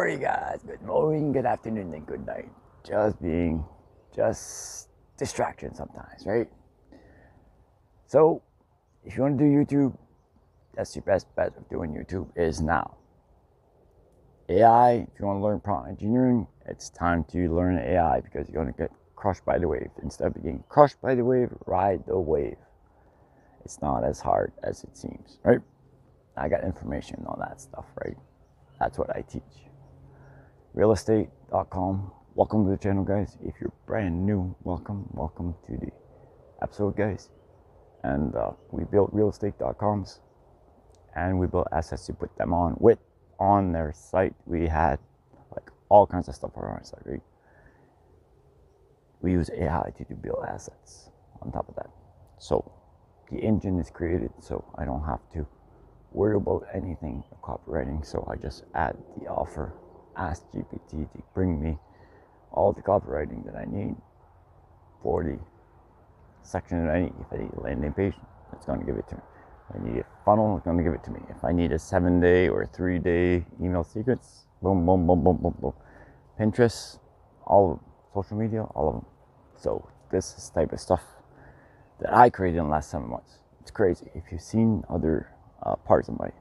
morning, guys. Good morning, good afternoon, and good night. Just distraction sometimes, right? So, if you want to do YouTube, that's your best bet of doing YouTube is now. AI, if you want to learn prompt engineering, it's time to learn AI because you're going to get crushed by the wave. Instead of being crushed by the wave, ride the wave. It's not as hard as it seems, right? I got information on that stuff, right? That's what I teach. Realestate.com. Welcome to the channel, guys. If you're brand new, welcome to the episode, guys. And we built realestate.coms and we built assets to put them on their site. We had like all kinds of stuff on our site, right? We use AI to build assets on top of that. So the engine is created, so I don't have to worry about anything copywriting. So I just add the offer, ask GPT to bring me all the copywriting that I need for the section that I need. If I need a landing page, it's going to give it to me. If I need a funnel, it's going to give it to me. If I need a 7-day or 3-day email sequence, boom, boom, boom, boom, boom, boom. Pinterest, all of them. Social media, all of them. So this is the type of stuff that I created in the last 7 months. It's crazy. If you've seen other parts of my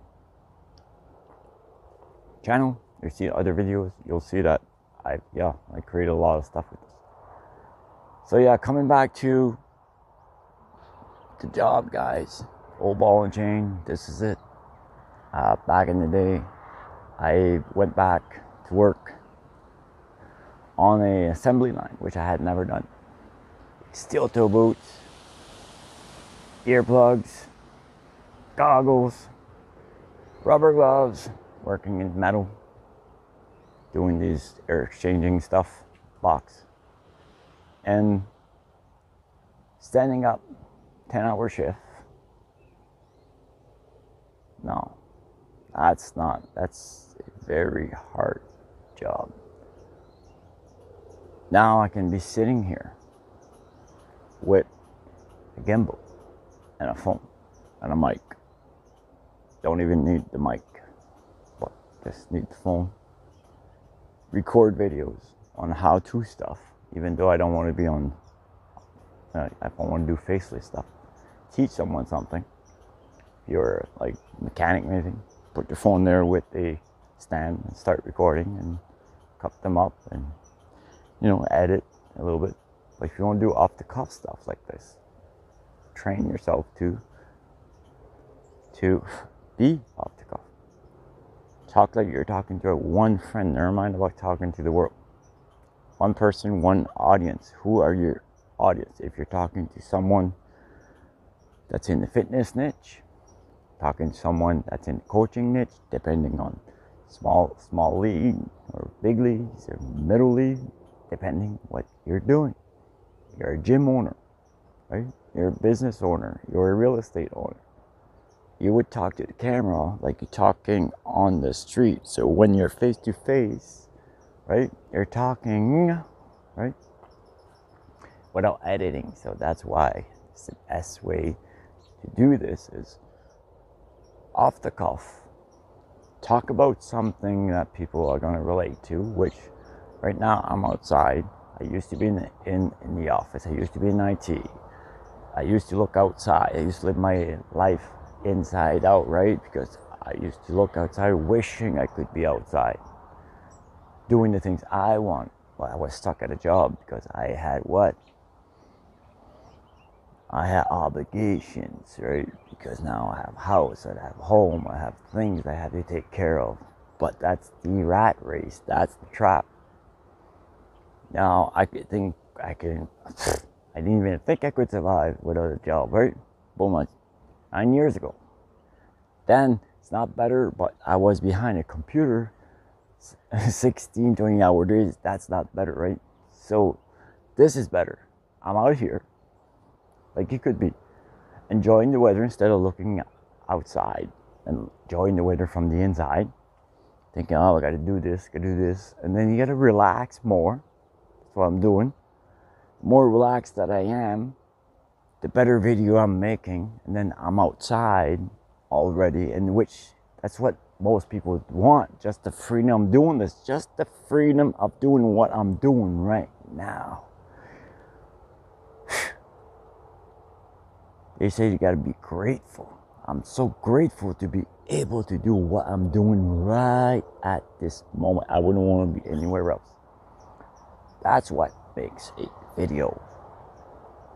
channel, you see other videos, you'll see that I created a lot of stuff with this. So yeah, coming back to the job, guys. Old ball and chain, this is it. Back in the day, I went back to work on an assembly line, which I had never done. Steel toe boots, earplugs, goggles, rubber gloves, working in metal, doing these air exchanging stuff, box, and standing up 10-hour shift. No, that's a very hard job. Now I can be sitting here with a gimbal and a phone and a mic. Don't even need the mic, but just need the phone. Record videos on how-to stuff, even though I don't want to be on, I don't want to do faceless stuff. Teach someone something. If you're like mechanic maybe, put your phone there with a stand and start recording and cup them up and, you know, edit a little bit. But if you want to do off-the-cuff stuff like this, train yourself to be off-the-cuff. Talk like you're talking to one friend. Never mind about talking to the world. One person, one audience. Who are your audience? If you're talking to someone that's in the fitness niche, talking to someone that's in the coaching niche, depending on small league or big leagues or middle league, depending what you're doing. You're a gym owner, right? You're a business owner. You're a real estate owner. You would talk to the camera like you're talking on the street. So when you're face to face, right, you're talking, right, without editing. So that's why it's the best way to do this is off the cuff. Talk about something that people are going to relate to, which right now I'm outside. I used to be in the office. I used to be in IT. I used to look outside. I used to live my life inside out, right? Because I used to look outside wishing I could be outside doing the things I want. Well, I was stuck at a job because I had what? I had obligations, right? Because now I have a house, I have a home, I have things I have to take care of. But that's the rat race. That's the trap. Now I didn't even think I could survive without a job, right? Boom, 9 years ago. Then it's not better, but I was behind a computer 16, 20-hour days. That's not better, right? So this is better. I'm out here, like you could be, enjoying the weather instead of looking outside and enjoying the weather from the inside, thinking, oh, I gotta do this, and then you gotta relax more. That's what I'm doing. The more relaxed that I am, the better video I'm making, and then I'm outside already, and which that's what most people want. Just the freedom of doing this. Just the freedom of doing what I'm doing right now. They say you gotta be grateful. I'm so grateful to be able to do what I'm doing right at this moment. I wouldn't want to be anywhere else. That's what makes a video.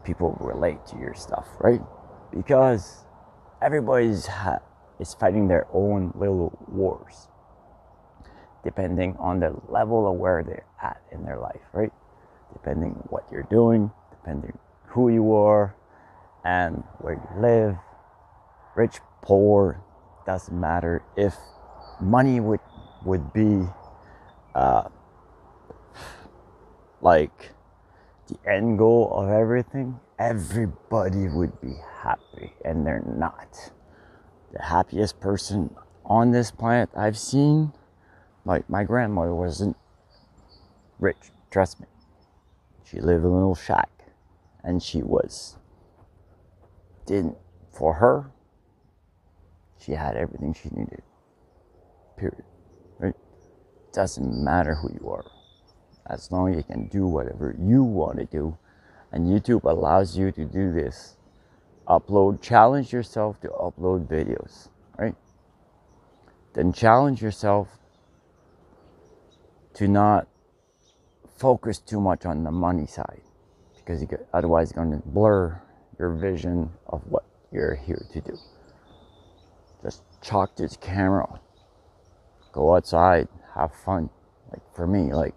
People relate to your stuff, right? Because everybody's is fighting their own little wars, depending on the level of where they're at in their life, right? Depending what you're doing, depending who you are, and where you live. Rich, poor, doesn't matter. If money would be like the end goal of everything, everybody would be happy, and they're not. The happiest person on this planet I've seen, like my grandmother wasn't rich, trust me. She lived in a little shack, and for her, she had everything she needed, period, right? Doesn't matter who you are, as long as you can do whatever you want to do, and YouTube allows you to do this. Challenge yourself to upload videos, right? Then challenge yourself to not focus too much on the money side, because otherwise you're going to blur your vision of what you're here to do. Just chalk this camera, go outside, have fun. Like for me, like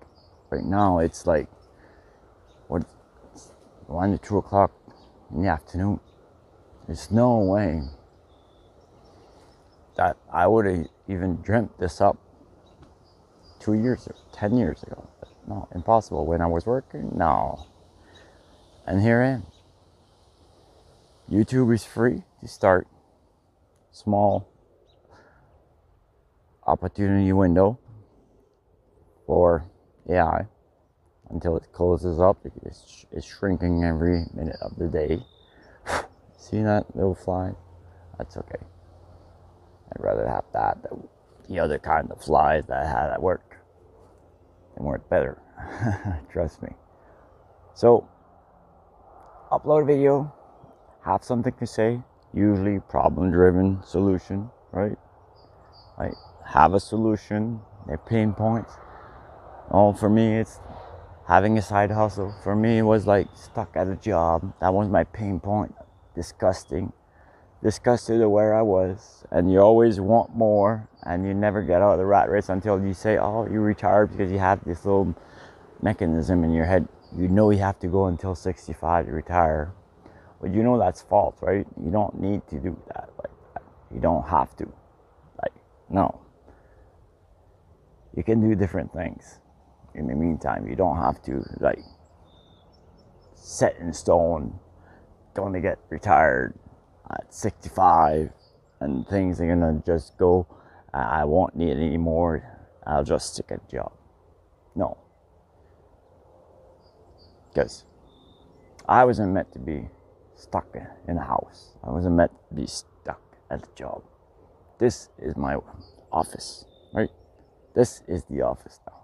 right now, it's like 1 to 2 o'clock in the afternoon. There's no way that I would have even dreamt this up 2 years or 10 years ago. No, impossible. When I was working, no. And here I am. YouTube is free to start. Small opportunity window for AI until it closes up. It's shrinking every minute of the day. See that little fly? That's okay. I'd rather have that than the other kind of flies that I had at work. They weren't better. Trust me. So, upload a video, have something to say, usually problem-driven solution, right? Like, have a solution, their pain points. Oh, for me, it's having a side hustle. For me, it was like stuck at a job. That was my pain point. Disgusted to where I was, and you always want more, and you never get out of the rat race until you say, oh, you retired, because you have this little mechanism in your head. You know you have to go until 65 to retire, but you know that's false, right? You don't need to do that like that. You don't have to. Like, no. You can do different things in the meantime. You don't have to like set in stone, gonna get retired at 65 and things are gonna just go, I won't need it anymore, I'll just stick at a job. No. Because I wasn't meant to be stuck in a house. I wasn't meant to be stuck at a job. This is my office, right? This is the office now.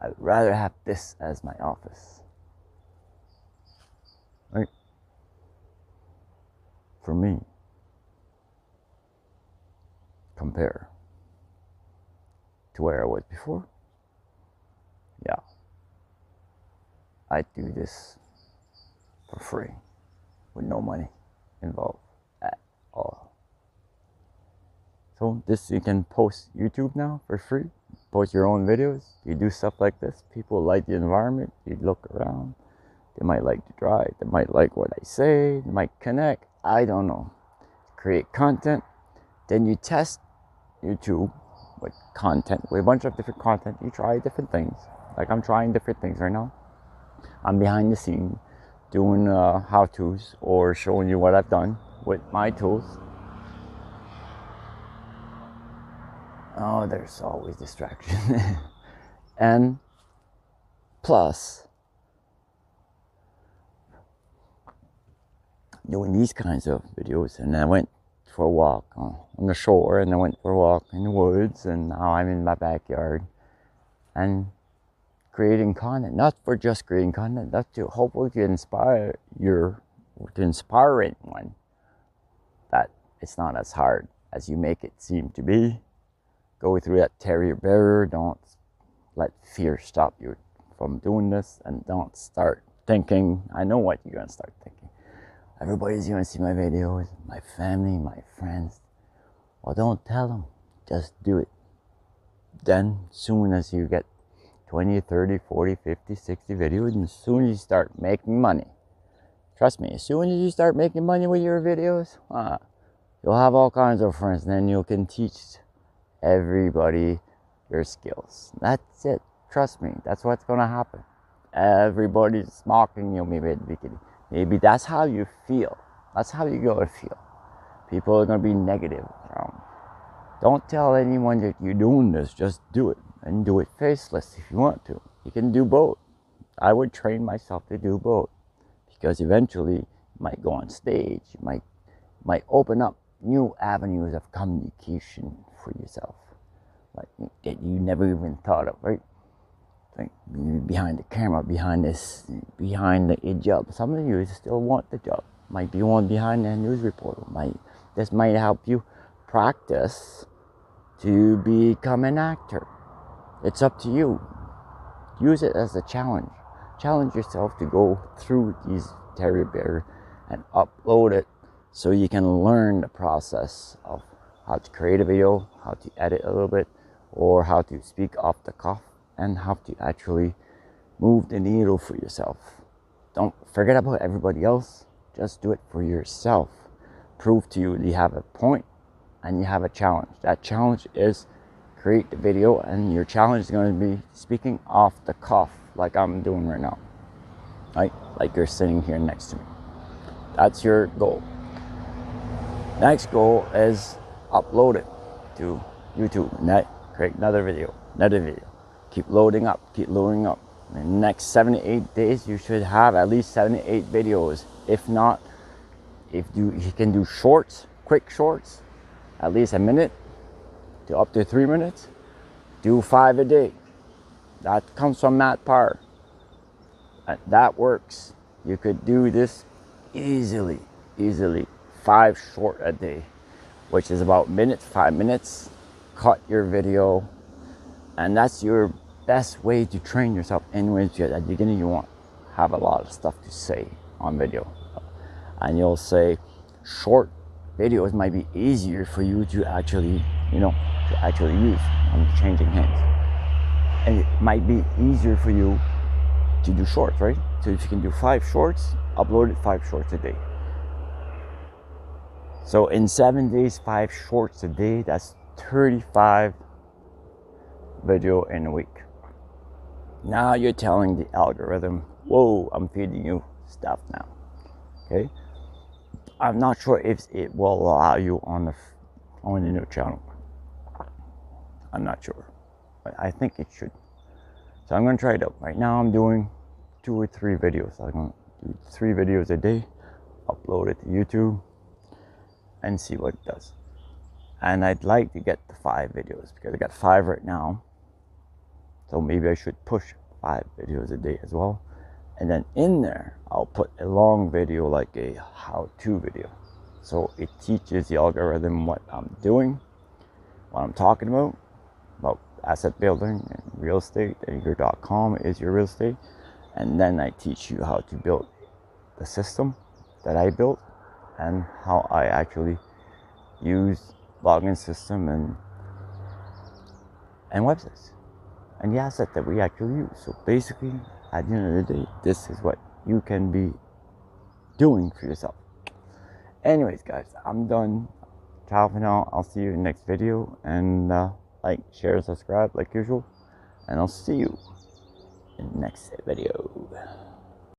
I'd rather have this as my office, right? For me, compare to where I was before. Yeah, I do this for free with no money involved at all. So this, you can post YouTube now for free, post your own videos. You do stuff like this, people like the environment, you look around, they might like to drive, they might like what I say, they might connect, I don't know. Create content, then you test YouTube with content, with a bunch of different content. You try different things, like I'm trying different things right now. I'm behind the scene doing how-tos or showing you what I've done with my tools. Oh, there's always distraction. And plus, doing these kinds of videos, and I went for a walk on the shore, and I went for a walk in the woods, and now I'm in my backyard and creating content, not for just creating content, not to hopefully to inspire anyone that it's not as hard as you make it seem to be. Go through that terrier barrier. Don't let fear stop you from doing this, and don't start thinking, I know what you're going to start thinking. Everybody's going to see my videos, my family, my friends. Well, don't tell them, just do it. Then soon as you get 20, 30, 40, 50, 60 videos, and as soon as you start making money, trust me, as soon as you start making money with your videos, you'll have all kinds of friends, and then you can teach everybody your skills. That's it. Trust me, that's what's going to happen. Everybody's mocking you maybe at the beginning. Maybe that's how you feel. That's how you're going to feel. People are going to be negative around. Don't tell anyone that you're doing this. Just do it. And do it faceless if you want to. You can do both. I would train myself to do both. Because eventually, you might go on stage. You might open up new avenues of communication for yourself. Like that you never even thought of, right? Like behind the camera, behind the job. Some of you still want the job. Might be one behind the news reporter. This might help you practice to become an actor. It's up to you. Use it as a challenge. Challenge yourself to go through these terrier barriers and upload it so you can learn the process of how to create a video, how to edit a little bit, or how to speak off the cuff, and how to actually move the needle for yourself. Don't forget about everybody else. Just do it for yourself. Prove to you that you have a point and you have a challenge. That challenge is create the video, and your challenge is going to be speaking off the cuff like I'm doing right now. Right? Like you're sitting here next to me. That's your goal. Next goal is upload it to YouTube. Create another video. Keep loading up. In the next 7 to 8 days, you should have at least 7 to 8 videos. If not, if you can do shorts, quick shorts, at least a minute to up to 3 minutes, do 5 a day. That comes from Matt Parr. That works. You could do this easily. 5 short a day, which is about 5 minutes. Cut your video, and that's your best way to train yourself. Anyways, at the beginning you want have a lot of stuff to say on video, and you'll say short videos might be easier for you to actually use. I'm changing hands, and it might be easier for you to do shorts, right? So if you can do 5 shorts, upload it 5 shorts a day. So in 7 days, 5 shorts a day, that's 35 video in a week. Now you're telling the algorithm, whoa, I'm feeding you stuff now. Okay? I'm not sure if it will allow you on the new channel. I'm not sure, but I think it should. So I'm going to try it out. Right now I'm doing 2 or 3 videos. I'm going to do 3 videos a day, upload it to YouTube, and see what it does. And I'd like to get to 5 videos because I got 5 right now. So maybe I should push 5 videos a day as well. And then in there, I'll put a long video like a how-to video. So it teaches the algorithm what I'm doing, what I'm talking about asset building and real estate, and your.com is your real estate. And then I teach you how to build the system that I built and how I actually use login system and websites and the asset that we actually use. So basically, at the end of the day, this is what you can be doing for yourself. Anyways, guys, I'm done. Ciao for now. I'll see you in the next video, and like, share, subscribe like usual, and I'll see you in the next video.